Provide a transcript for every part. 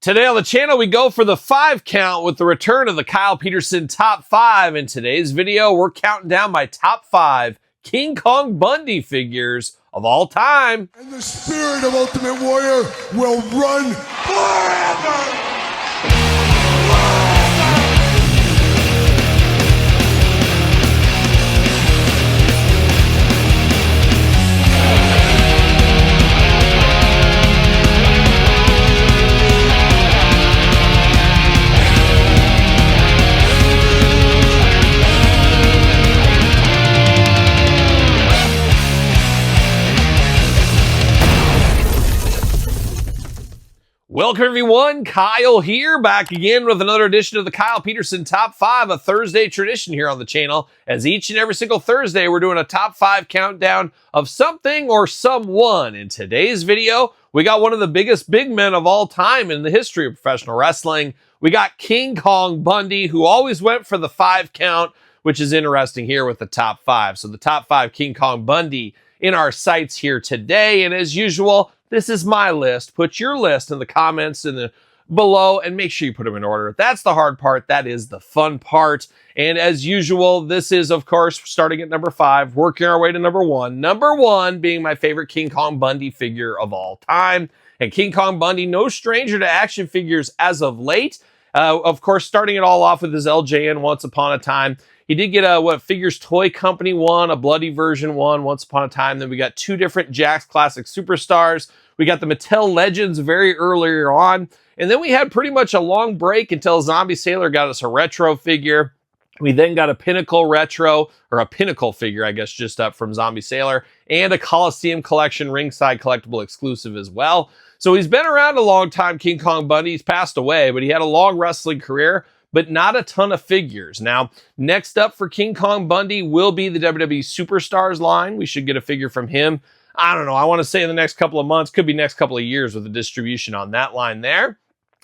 Today on the channel, we go for the 5 count with the return of the Kyle Peterson top 5. In today's video, we're counting down my top 5 King Kong Bundy figures of all time. And the spirit of Ultimate Warrior will run forever! Welcome everyone, Kyle here, back again with another edition of the Kyle Peterson Top 5, a Thursday tradition here on the channel. As each and every single Thursday, we're doing a top 5 countdown of something or someone. In today's video, we got one of the biggest big men of all time in the history of professional wrestling. We got King Kong Bundy, who always went for the 5 count, which is interesting here with the top 5. So the top 5 King Kong Bundy in our sights here today, and as usual, this is my list. Put your list in the comments below and make sure you put them in order. That's the hard part. That is the fun part. And as usual, this is, of course, starting at number 5, working our way to number 1. Number 1 being my favorite King Kong Bundy figure of all time. And King Kong Bundy, no stranger to action figures as of late. Of course, starting it all off with his LJN Once Upon a Time. He did get a Figures Toy Company one, a bloody version one, Once Upon a Time. Then we got 2 different Jakks Classic Superstars. We got the Mattel Legends very earlier on. And then we had pretty much a long break until Zombie Sailor got us a retro figure. We then got a Pinnacle retro, or a Pinnacle figure, I guess, just up from Zombie Sailor, and a Coliseum collection ringside collectible exclusive as well. So he's been around a long time, King Kong Bundy. He's passed away, but he had a long wrestling career, but not a ton of figures. Now, next up for King Kong Bundy will be the WWE Superstars line. We should get a figure from him. I don't know. I want to say in the next couple of months, could be next couple of years with the distribution on that line there.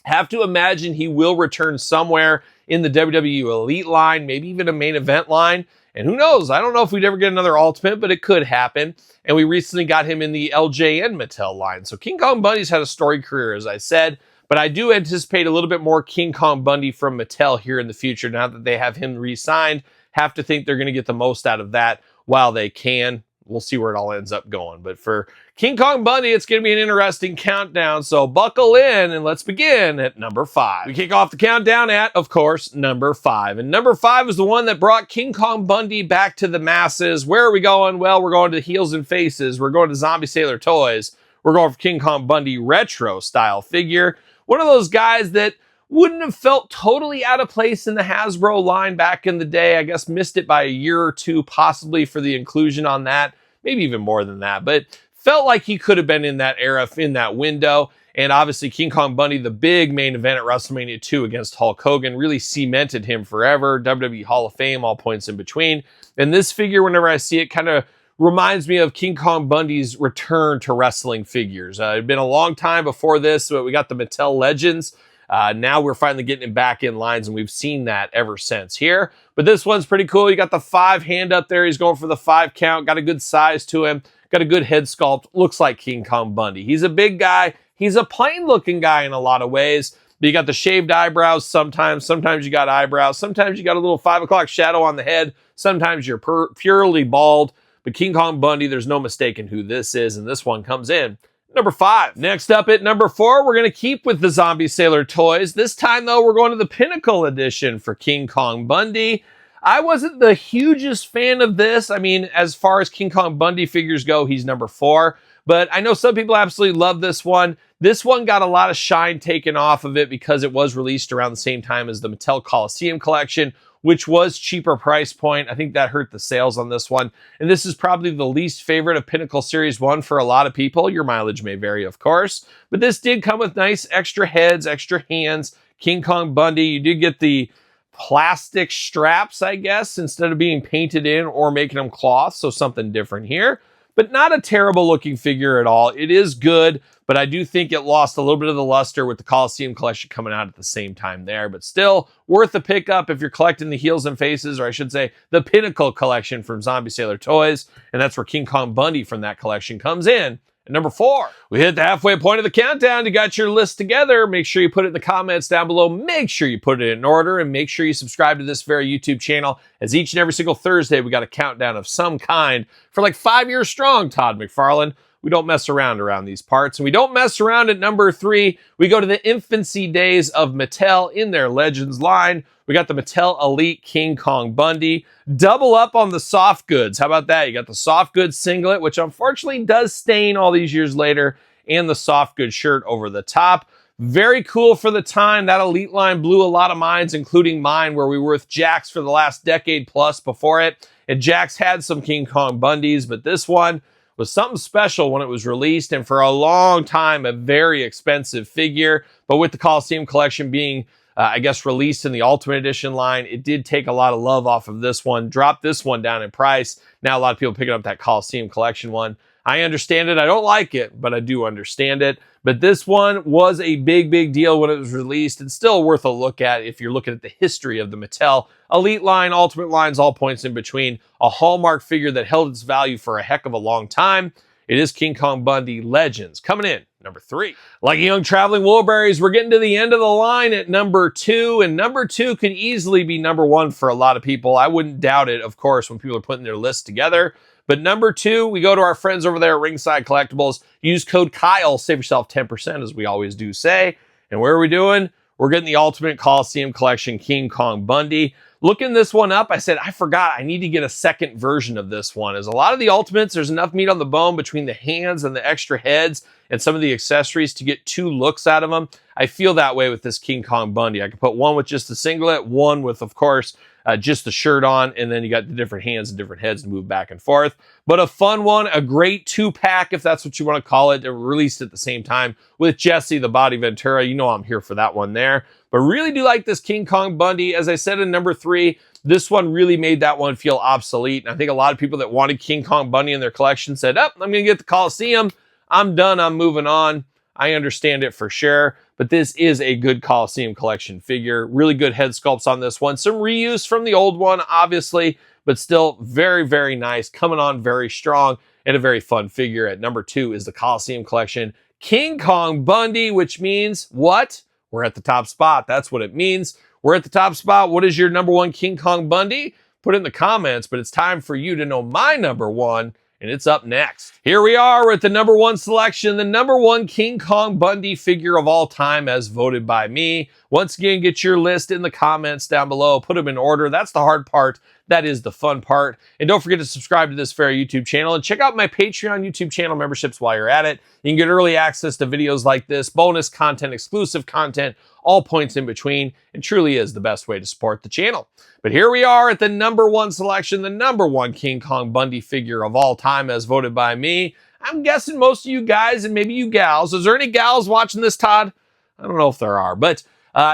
Have to imagine he will return somewhere in the WWE Elite line, maybe even a main event line. And who knows? I don't know if we'd ever get another Ultimate, but it could happen. And we recently got him in the LJN Mattel line. So King Kong Bundy's had a storied career, as I said. But I do anticipate a little bit more King Kong Bundy from Mattel here in the future now that they have him re-signed. Have to think they're going to get the most out of that while they can. We'll see where it all ends up going. But for King Kong Bundy, it's going to be an interesting countdown. So buckle in and let's begin at number 5. We kick off the countdown at, of course, number 5. And number 5 is the one that brought King Kong Bundy back to the masses. Where are we going? Well, we're going to Heels and Faces. We're going to Zombie Sailor Toys. We're going for King Kong Bundy retro style figure. One of those guys that wouldn't have felt totally out of place in the Hasbro line back in the day. I guess missed it by a year or two, possibly, for the inclusion on that. Maybe even more than that. But felt like he could have been in that era, in that window. And obviously, King Kong Bundy, the big main event at WrestleMania 2 against Hulk Hogan, really cemented him forever. WWE Hall of Fame, all points in between. And this figure, whenever I see it, kind of reminds me of King Kong Bundy's return to wrestling figures. It had been a long time before this, but we got the Mattel Legends. Now we're finally getting him back in lines, and we've seen that ever since here. But this one's pretty cool. You got the 5 hand up there. He's going for the 5 count. Got a good size to him. Got a good head sculpt. Looks like King Kong Bundy. He's a big guy. He's a plain-looking guy in a lot of ways. But you got the shaved eyebrows sometimes. Sometimes you got eyebrows. Sometimes you got a little 5 o'clock shadow on the head. Sometimes you're purely bald. But King Kong Bundy, there's no mistaking who this is, and this one comes in number 5. Next up at number 4, we're going to keep with the Zombie Sailor toys. This time, though, we're going to the Pinnacle edition for King Kong Bundy. I wasn't the hugest fan of this. I mean, as far as King Kong Bundy figures go, he's number 4. But I know some people absolutely love this one. This one got a lot of shine taken off of it because it was released around the same time as the Mattel Coliseum collection, which was cheaper price point. I think that hurt the sales on this one. And this is probably the least favorite of Pinnacle Series 1 for a lot of people. Your mileage may vary, of course. But this did come with nice extra heads, extra hands. King Kong Bundy, you did get the plastic straps, I guess, instead of being painted in or making them cloth. So something different here. But not a terrible looking figure at all. It is good, but I do think it lost a little bit of the luster with the Coliseum collection coming out at the same time there. But still, worth a pickup if you're collecting the Heels and Faces, or I should say, the Pinnacle collection from Zombie Sailor Toys. And that's where King Kong Bundy from that collection comes in At number 4, we hit the halfway point of the countdown. You got your list together. Make sure you put it in the comments down below. Make sure you put it in order, and make sure you subscribe to this very YouTube channel, as each and every single Thursday we got a countdown of some kind for like 5 years strong, Todd McFarlane. We don't mess around these parts, and we don't mess around at number 3. We go to the infancy days of Mattel in their Legends line. We got the Mattel Elite King Kong Bundy. Double up on the soft goods. How about that? You got the soft goods singlet, which unfortunately does stain all these years later, and the soft goods shirt over the top. Very cool for the time. That Elite line blew a lot of minds, including mine, where we were with Jakks for the last decade plus before it. And Jakks had some King Kong Bundys, but this one was something special when it was released, and for a long time, a very expensive figure. But with the Coliseum collection being I guess released in the Ultimate Edition line, it did take a lot of love off of this one, dropped this one down in price. Now a lot of people picking up that Coliseum collection one. I understand it. I don't like it, but I do understand it. But this one was a big, big deal when it was released, and still worth a look at if you're looking at the history of the Mattel Elite line, Ultimate lines, all points in between. A hallmark figure that held its value for a heck of a long time. It is King Kong Bundy Legends. Coming in, number 3. Like young traveling Woolberries, we're getting to the end of the line at number 2, and number 2 could easily be number 1 for a lot of people. I wouldn't doubt it, of course, when people are putting their lists together. But number 2, we go to our friends over there at Ringside Collectibles. Use code Kyle, save yourself 10%, as we always do say. And where are we doing? We're getting the Ultimate Coliseum Collection King Kong Bundy. Looking this one up, I said, I forgot, I need to get a second version of this one. As a lot of the Ultimates, there's enough meat on the bone between the hands and the extra heads and some of the accessories to get 2 looks out of them. I feel that way with this King Kong Bundy. I could put one with just the singlet, one with, of course, just the shirt on, and then you got the different hands and different heads to move back and forth. But a fun one, a great 2-pack, if that's what you want to call it. They were released at the same time with Jesse the Body Ventura. You know I'm here for that one there. But really do like this King Kong Bundy. As I said in number 3, this one really made that one feel obsolete. And I think a lot of people that wanted King Kong Bundy in their collection said, I'm going to get the Coliseum. I'm done. I'm moving on. I understand it for sure. But this is a good Coliseum collection figure. Really good head sculpts on this one. Some reuse from the old one, obviously, but still very, very nice. Coming on very strong and a very fun figure. At number 2 is the Coliseum collection King Kong Bundy, which means what? We're at the top spot. That's what it means. We're at the top spot. What is your number 1 King Kong Bundy? Put it in the comments, but it's time for you to know my number 1. And it's up next. Here we are. We're at the number 1 selection, the number 1 King Kong Bundy figure of all time as voted by me. Once again, get your list in the comments down below. Put them in order. That's the hard part. That is the fun part. And don't forget to subscribe to this very YouTube channel and check out my Patreon YouTube channel memberships while you're at it. You can get early access to videos like this, bonus content, exclusive content, all points in between. It truly is the best way to support the channel. But here we are at the number 1 selection, the number 1 King Kong Bundy figure of all time as voted by me. I'm guessing most of you guys and maybe you gals. Is there any gals watching this, Todd? I don't know if there are, but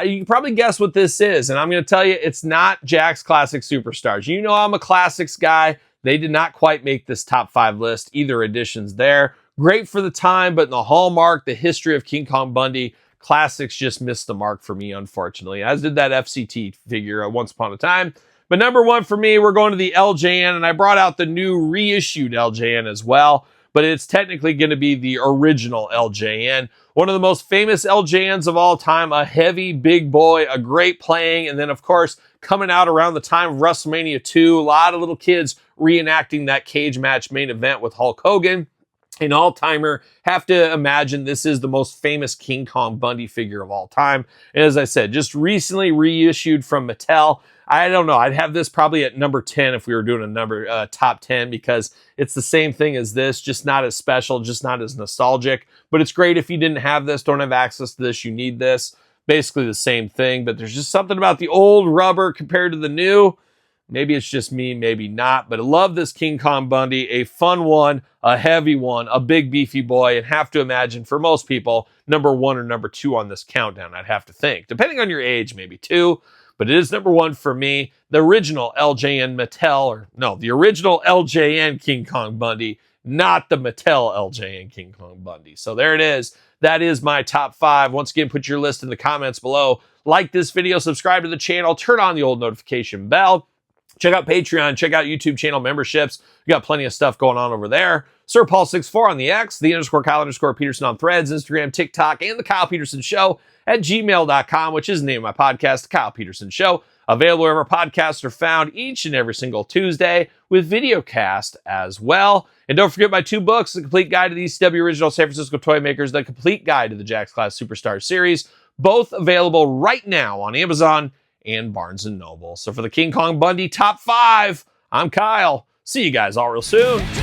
you can probably guess what this is. And I'm going to tell you, it's not Jakks Classic Superstars. You know I'm a classics guy. They did not quite make this top 5 list. Either edition's there. Great for the time, but in the hallmark, the history of King Kong Bundy, classics just missed the mark for me, unfortunately, as did that FCT figure once upon a time. But number 1 for me, we're going to the LJN, and I brought out the new reissued LJN as well, but it's technically going to be the original LJN. One of the most famous LJNs of all time, a heavy big boy, a great playing, and then of course, coming out around the time of WrestleMania 2, a lot of little kids reenacting that cage match main event with Hulk Hogan. An all-timer. Have to imagine this is the most famous King Kong Bundy figure of all time. And as I said, just recently reissued from Mattel. I don't know. I'd have this probably at number 10 if we were doing a number top 10, because it's the same thing as this, just not as special, just not as nostalgic. But it's great if you didn't have this, don't have access to this, you need this. Basically the same thing, but there's just something about the old rubber compared to the new. Maybe it's just me, maybe not, but I love this King Kong Bundy, a fun one, a heavy one, a big beefy boy, and have to imagine for most people, number 1 or number 2 on this countdown, I'd have to think. Depending on your age, maybe 2, but it is number 1 for me. The original LJN Mattel, or no, the original LJN King Kong Bundy, not the Mattel LJN King Kong Bundy. So there it is. That is my top 5. Once again, put your list in the comments below. Like this video, subscribe to the channel, turn on the old notification bell. Check out Patreon. Check out YouTube channel memberships. We got plenty of stuff going on over there. Sir Paul64 on the X, _Kyle_Peterson on Threads, Instagram, TikTok, and The Kyle Peterson Show at gmail.com, which is the name of my podcast, The Kyle Peterson Show. Available wherever podcasts are found each and every single Tuesday with videocast as well. And don't forget my 2 books, The Complete Guide to the ECW Original San Francisco Toy Makers, The Complete Guide to the Jakks Class Superstar Series, both available right now on Amazon and Barnes & Noble. So for the King Kong Bundy Top 5, I'm Kyle. See you guys all real soon.